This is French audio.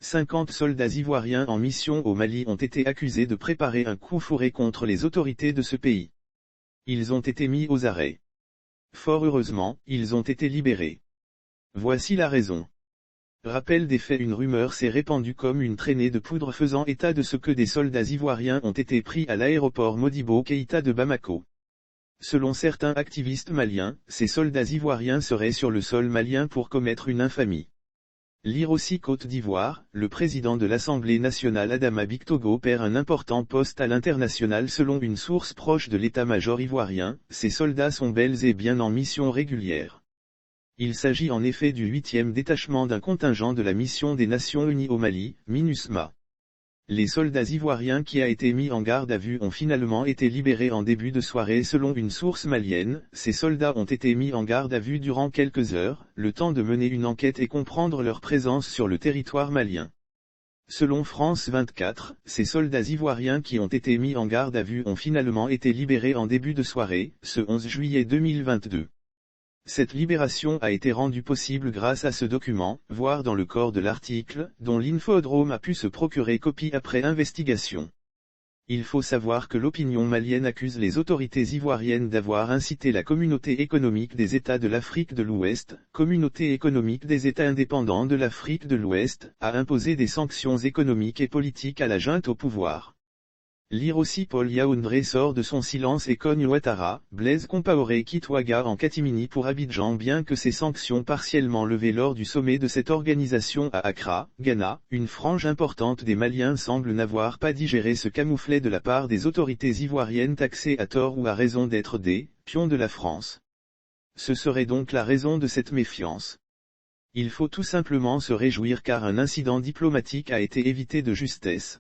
50 soldats ivoiriens en mission au Mali ont été accusés de préparer un coup fourré contre les autorités de ce pays. Ils ont été mis aux arrêts. Fort heureusement, ils ont été libérés. Voici la raison. Rappel des faits: une rumeur s'est répandue comme une traînée de poudre faisant état de ce que des soldats ivoiriens ont été pris à l'aéroport Modibo Keïta de Bamako. Selon certains activistes maliens, ces soldats ivoiriens seraient sur le sol malien pour commettre une infamie. Lire aussi: Côte d'Ivoire, le président de l'Assemblée nationale Adama Bictogo perd un important poste à l'international. Selon une source proche de l'état-major ivoirien, ces soldats sont bel et bien en mission régulière. Il s'agit en effet du 8e détachement d'un contingent de la mission des Nations Unies au Mali, MINUSMA. Les soldats ivoiriens qui a été mis en garde à vue ont finalement été libérés en début de soirée. Selon une source malienne, ces soldats ont été mis en garde à vue durant quelques heures, le temps de mener une enquête et comprendre leur présence sur le territoire malien. Selon France 24, ces soldats ivoiriens qui ont été mis en garde à vue ont finalement été libérés en début de soirée, ce 11 juillet 2022. Cette libération a été rendue possible grâce à ce document, voir dans le corps de l'article, dont l'Infodrome a pu se procurer copie après investigation. Il faut savoir que l'opinion malienne accuse les autorités ivoiriennes d'avoir incité la Communauté économique des États de l'Afrique de l'Ouest, Communauté économique des États indépendants de l'Afrique de l'Ouest, à imposer des sanctions économiques et politiques à la junte au pouvoir. Lire aussi: Paul Yaoundé sort de son silence et cogne Ouattara. Blaise Compaoré quitte Ouaga en catimini pour Abidjan. Bien que ces sanctions partiellement levées lors du sommet de cette organisation à Accra, Ghana, une frange importante des Maliens semble n'avoir pas digéré ce camouflet de la part des autorités ivoiriennes taxées à tort ou à raison d'être des pions de la France. Ce serait donc la raison de cette méfiance. Il faut tout simplement se réjouir car un incident diplomatique a été évité de justesse.